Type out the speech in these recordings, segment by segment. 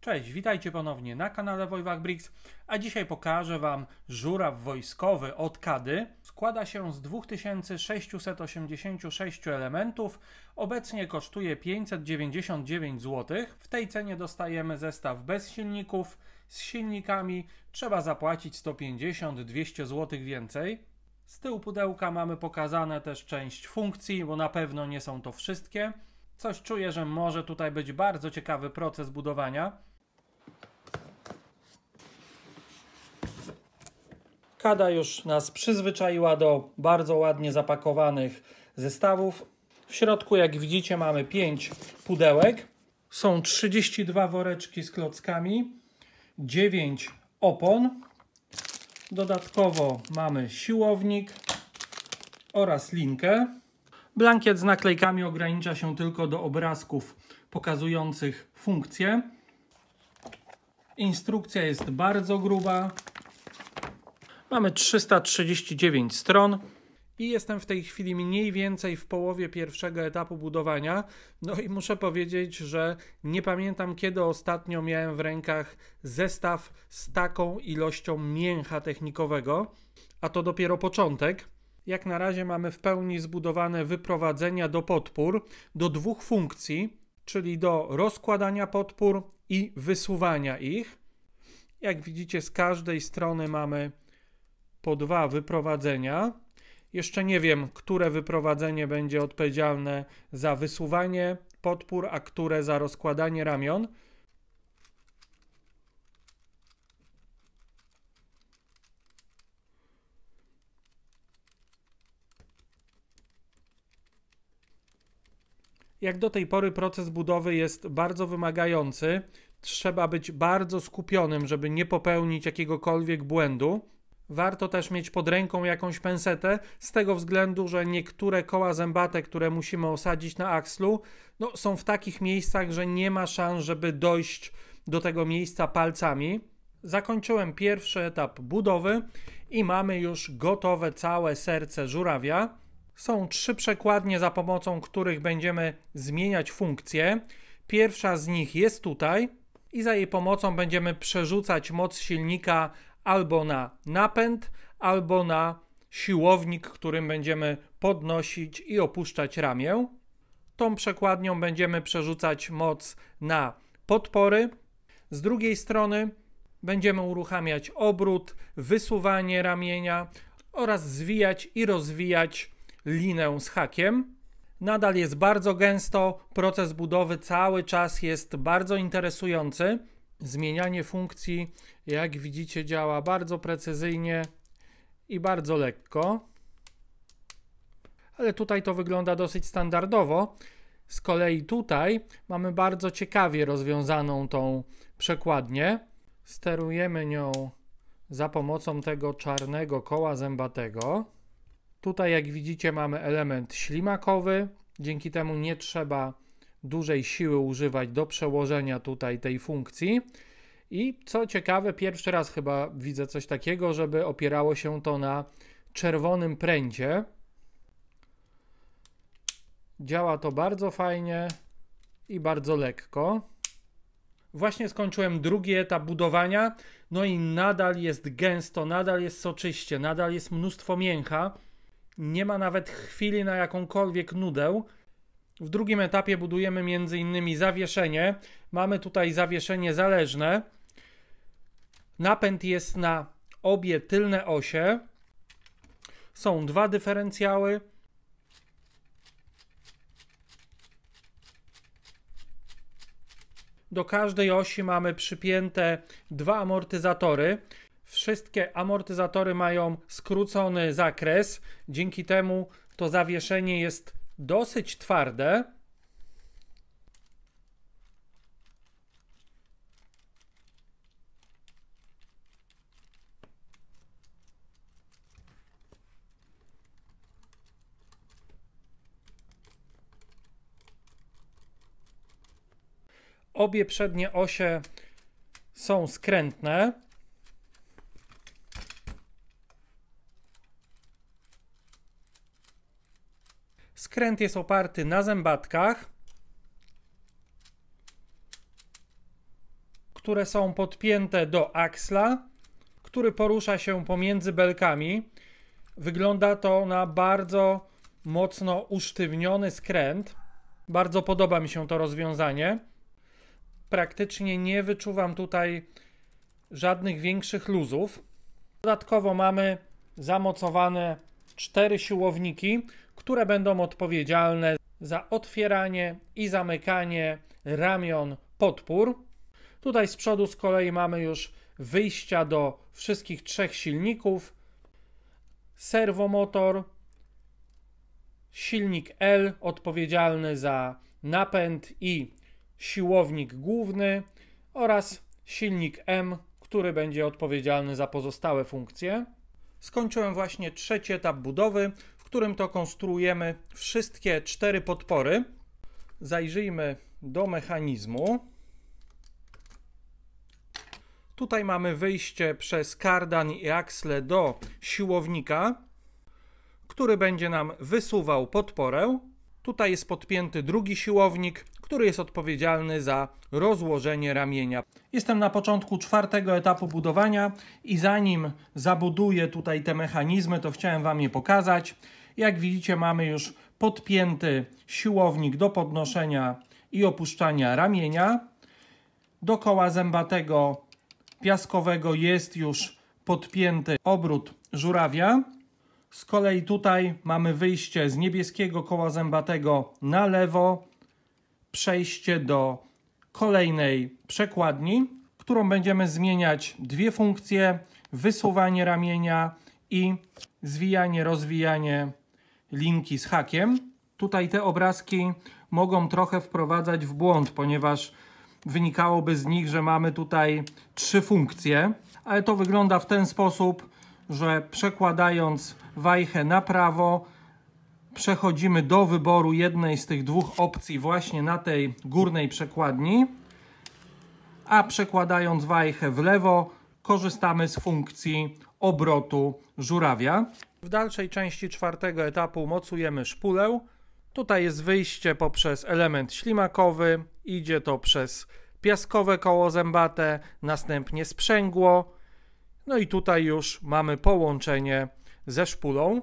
Cześć, witajcie ponownie na kanale Wojwach Bricks, a dzisiaj pokażę Wam żuraw wojskowy od Kady. Składa się z 2686 elementów, obecnie kosztuje 599 zł. W tej cenie dostajemy zestaw bez silników, z silnikami trzeba zapłacić 150-200 zł więcej. Z tyłu pudełka mamy pokazane też część funkcji, bo na pewno nie są to wszystkie. Coś czuję, że może tutaj być bardzo ciekawy proces budowania. Kada już nas przyzwyczaiła do bardzo ładnie zapakowanych zestawów. W środku, jak widzicie, mamy 5 pudełek. Są 32 woreczki z klockami, 9 opon. Dodatkowo mamy siłownik oraz linkę. Blankiet z naklejkami ogranicza się tylko do obrazków pokazujących funkcje. Instrukcja jest bardzo gruba. Mamy 339 stron i jestem w tej chwili mniej więcej w połowie pierwszego etapu budowania. No i muszę powiedzieć, że nie pamiętam, kiedy ostatnio miałem w rękach zestaw z taką ilością mięcha technikowego, a to dopiero początek. Jak na razie mamy w pełni zbudowane wyprowadzenia do podpór, do dwóch funkcji, czyli do rozkładania podpór i wysuwania ich. Jak widzicie, z każdej strony mamy po 2 wyprowadzenia. Jeszcze nie wiem, które wyprowadzenie będzie odpowiedzialne za wysuwanie podpór, a które za rozkładanie ramion. Jak do tej pory proces budowy jest bardzo wymagający. Trzeba być bardzo skupionym, żeby nie popełnić jakiegokolwiek błędu. Warto też mieć pod ręką jakąś pensetę, z tego względu, że niektóre koła zębate, które musimy osadzić na akslu, są w takich miejscach, że nie ma szans, żeby dojść do tego miejsca palcami. Zakończyłem pierwszy etap budowy i mamy już gotowe całe serce żurawia. Są 3 przekładnie, za pomocą których będziemy zmieniać funkcje. Pierwsza z nich jest tutaj i za jej pomocą będziemy przerzucać moc silnika albo na napęd, albo na siłownik, którym będziemy podnosić i opuszczać ramię. Tą przekładnią będziemy przerzucać moc na podpory. Z drugiej strony będziemy uruchamiać obrót, wysuwanie ramienia oraz zwijać i rozwijać linę z hakiem. Nadal jest bardzo gęsto, proces budowy cały czas jest bardzo interesujący. Zmienianie funkcji, jak widzicie, działa bardzo precyzyjnie i bardzo lekko. Ale tutaj to wygląda dosyć standardowo. Z kolei tutaj mamy bardzo ciekawie rozwiązaną tą przekładnię. Sterujemy nią za pomocą tego czarnego koła zębatego. Tutaj, jak widzicie, mamy element ślimakowy. Dzięki temu nie trzeba dużej siły używać do przełożenia tutaj tej funkcji. I co ciekawe, pierwszy raz chyba widzę coś takiego, żeby opierało się to na czerwonym pręcie. Działa to bardzo fajnie i bardzo lekko. Właśnie skończyłem drugi etap budowania, no i nadal jest gęsto, nadal jest soczyście, nadal jest mnóstwo mięcha. Nie ma nawet chwili na jakąkolwiek nudę. W drugim etapie budujemy m.in. zawieszenie. Mamy tutaj zawieszenie zależne. Napęd jest na obie tylne osie. Są 2 dyferencjały. Do każdej osi mamy przypięte 2 amortyzatory. Wszystkie amortyzatory mają skrócony zakres. Dzięki temu to zawieszenie jest dosyć twarde. Obie przednie osie są skrętne. Skręt jest oparty na zębatkach. które są podpięte do aksla, który porusza się pomiędzy belkami. Wygląda to na bardzo mocno usztywniony skręt. Bardzo podoba mi się to rozwiązanie. Praktycznie nie wyczuwam tutaj żadnych większych luzów. Dodatkowo mamy zamocowane 4 siłowniki, które będą odpowiedzialne za otwieranie i zamykanie ramion podpór. Tutaj z przodu z kolei mamy już wyjścia do wszystkich 3 silników. Serwomotor, silnik L odpowiedzialny za napęd i siłownik główny oraz silnik M, który będzie odpowiedzialny za pozostałe funkcje. Skończyłem właśnie 3. etap budowy, w którym to konstruujemy wszystkie 4 podpory. Zajrzyjmy do mechanizmu. Tutaj mamy wyjście przez kardan i aksle do siłownika, który będzie nam wysuwał podporę. Tutaj jest podpięty drugi siłownik, który jest odpowiedzialny za rozłożenie ramienia. Jestem na początku 4. etapu budowania i zanim zabuduję tutaj te mechanizmy, to chciałem Wam je pokazać. Jak widzicie, mamy już podpięty siłownik do podnoszenia i opuszczania ramienia. Do koła zębatego piaskowego jest już podpięty obrót żurawia. Z kolei tutaj mamy wyjście z niebieskiego koła zębatego na lewo, przejście do kolejnej przekładni, którą będziemy zmieniać 2 funkcje: wysuwanie ramienia i zwijanie, rozwijanie linki z hakiem. Tutaj te obrazki mogą trochę wprowadzać w błąd, ponieważ wynikałoby z nich, że mamy tutaj 3 funkcje, ale to wygląda w ten sposób, że przekładając wajchę na prawo przechodzimy do wyboru jednej z tych 2 opcji właśnie na tej górnej przekładni, a przekładając wajchę w lewo korzystamy z funkcji obrotu żurawia. W dalszej części 4. etapu mocujemy szpulę. Tutaj jest wyjście poprzez element ślimakowy, idzie to przez piaskowe koło zębate, następnie sprzęgło. No i tutaj już mamy połączenie ze szpulą.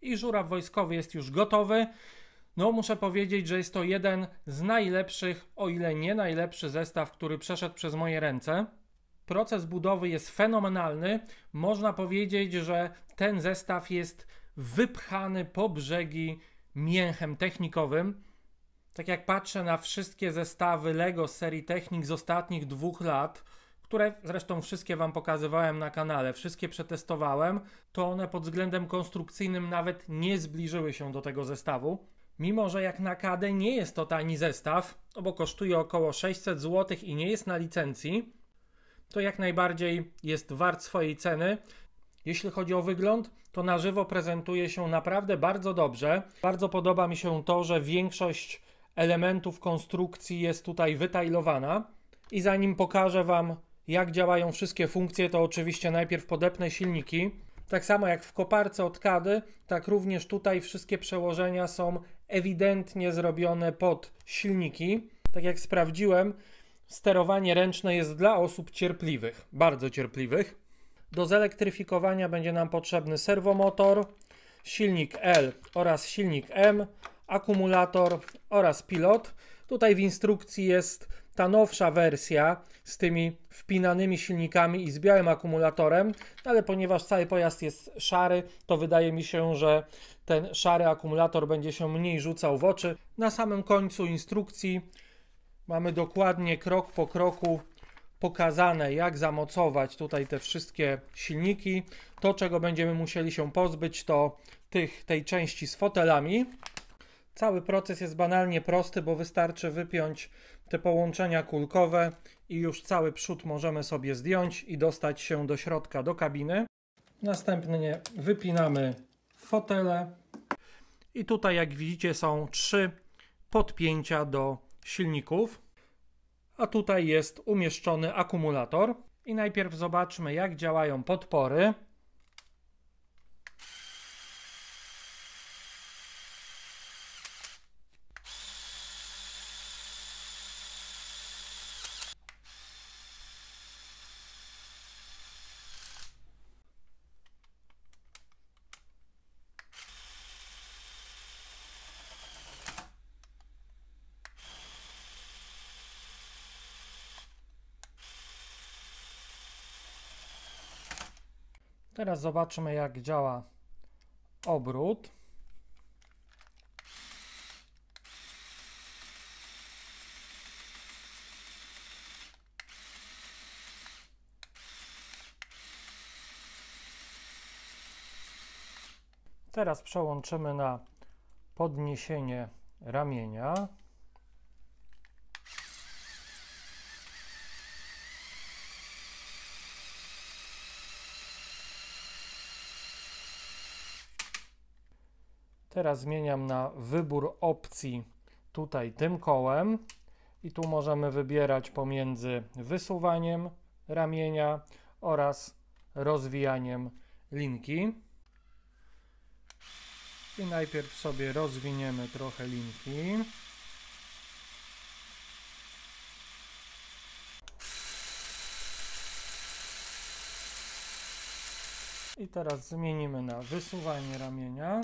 I żuraw wojskowy jest już gotowy. No, muszę powiedzieć, że jest to jeden z najlepszych, o ile nie najlepszy zestaw, który przeszedł przez moje ręce. Proces budowy jest fenomenalny. Można powiedzieć, że ten zestaw jest wypchany po brzegi mięchem technikowym. Tak jak patrzę na wszystkie zestawy LEGO z serii Technik z ostatnich 2 lat, które zresztą wszystkie Wam pokazywałem na kanale, wszystkie przetestowałem, to one pod względem konstrukcyjnym nawet nie zbliżyły się do tego zestawu. Mimo że jak na KD nie jest to tani zestaw, bo kosztuje około 600 zł i nie jest na licencji, to jak najbardziej jest wart swojej ceny. Jeśli chodzi o wygląd, to na żywo prezentuje się naprawdę bardzo dobrze. Bardzo podoba mi się to, że większość elementów konstrukcji jest tutaj wytajlowana. I zanim pokażę Wam, jak działają wszystkie funkcje, to oczywiście najpierw podepnę silniki. Tak samo jak w koparce od KD, tak również tutaj wszystkie przełożenia są ewidentnie zrobione pod silniki. Tak jak sprawdziłem, sterowanie ręczne jest dla osób cierpliwych, bardzo cierpliwych. Do zelektryfikowania będzie nam potrzebny serwomotor, silnik L oraz silnik M, akumulator oraz pilot. Tutaj w instrukcji jest ta nowsza wersja z tymi wpinanymi silnikami i z białym akumulatorem, ale ponieważ cały pojazd jest szary, to wydaje mi się, że ten szary akumulator będzie się mniej rzucał w oczy. Na samym końcu instrukcji mamy dokładnie krok po kroku pokazane, jak zamocować tutaj te wszystkie silniki. To, czego będziemy musieli się pozbyć, to tej części z fotelami. Cały proces jest banalnie prosty, bo wystarczy wypiąć te połączenia kulkowe i już cały przód możemy sobie zdjąć i dostać się do środka, do kabiny. Następnie wypinamy fotele i tutaj jak widzicie są 3 podpięcia do silników, a tutaj jest umieszczony akumulator. I najpierw zobaczmy, jak działają podpory. Teraz zobaczmy, jak działa obrót. Teraz przełączymy na podniesienie ramienia. Teraz zmieniam na wybór opcji tutaj tym kołem i tu możemy wybierać pomiędzy wysuwaniem ramienia oraz rozwijaniem linki. I najpierw sobie rozwiniemy trochę linki. I teraz zmienimy na wysuwanie ramienia.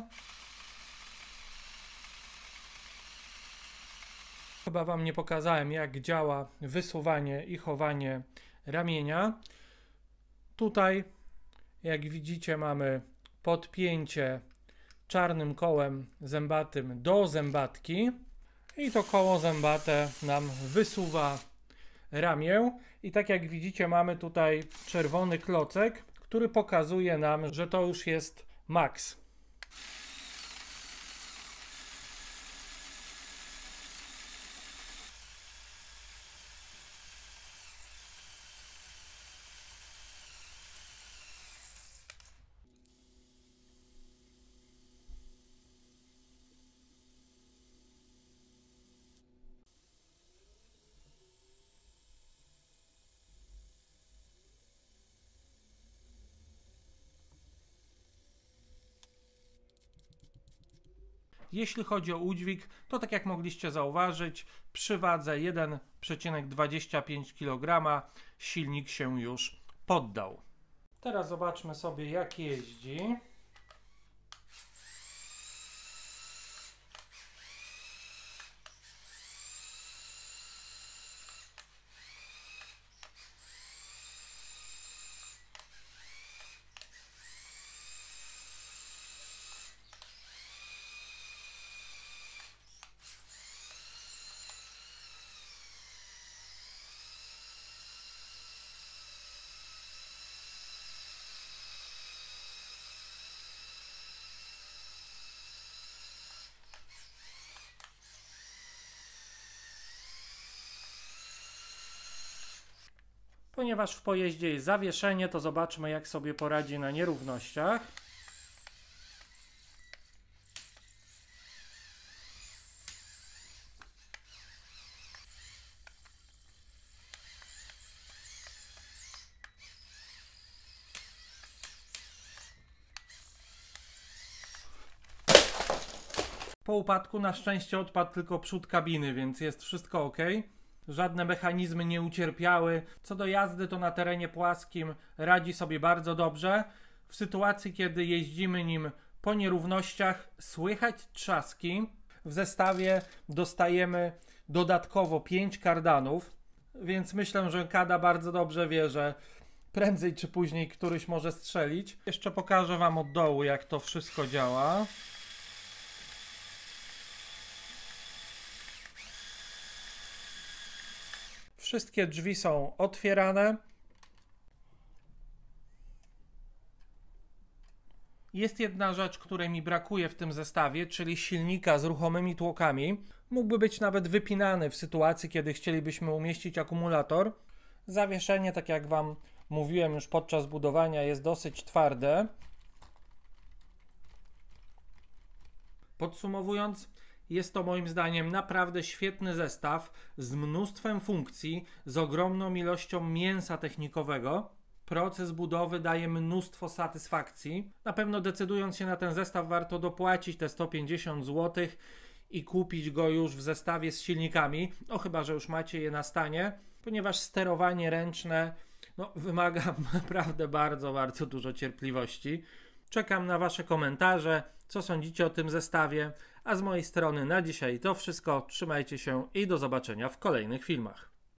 Chyba Wam nie pokazałem, jak działa wysuwanie i chowanie ramienia. Tutaj, jak widzicie, mamy podpięcie czarnym kołem zębatym do zębatki i to koło zębate nam wysuwa ramię. I tak jak widzicie, mamy tutaj czerwony klocek, który pokazuje nam, że to już jest maks. Jeśli chodzi o udźwig, to tak jak mogliście zauważyć, przy wadze 1,25 kg silnik się już poddał. Teraz zobaczmy sobie, jak jeździ. Ponieważ w pojeździe jest zawieszenie, to zobaczmy, jak sobie poradzi na nierównościach. Po upadku na szczęście odpadł tylko przód kabiny, więc jest wszystko ok. Żadne mechanizmy nie ucierpiały. Co do jazdy, to na terenie płaskim radzi sobie bardzo dobrze. W sytuacji, kiedy jeździmy nim po nierównościach, słychać trzaski. W zestawie dostajemy dodatkowo 5 kardanów, więc myślę, że Kada bardzo dobrze wie, że prędzej czy później któryś może strzelić. Jeszcze pokażę Wam od dołu, jak to wszystko działa. Wszystkie drzwi są otwierane. Jest jedna rzecz, której mi brakuje w tym zestawie, czyli silnika z ruchomymi tłokami. Mógłby być nawet wypinany w sytuacji, kiedy chcielibyśmy umieścić akumulator. Zawieszenie, tak jak Wam mówiłem już podczas budowania, jest dosyć twarde. Podsumowując, jest to moim zdaniem naprawdę świetny zestaw z mnóstwem funkcji, z ogromną ilością mięsa technikowego. Proces budowy daje mnóstwo satysfakcji. Na pewno decydując się na ten zestaw warto dopłacić te 150 zł i kupić go już w zestawie z silnikami, no chyba że już macie je na stanie, ponieważ sterowanie ręczne wymaga naprawdę bardzo, bardzo dużo cierpliwości. Czekam na Wasze komentarze, co sądzicie o tym zestawie, a z mojej strony na dzisiaj to wszystko. Trzymajcie się i do zobaczenia w kolejnych filmach.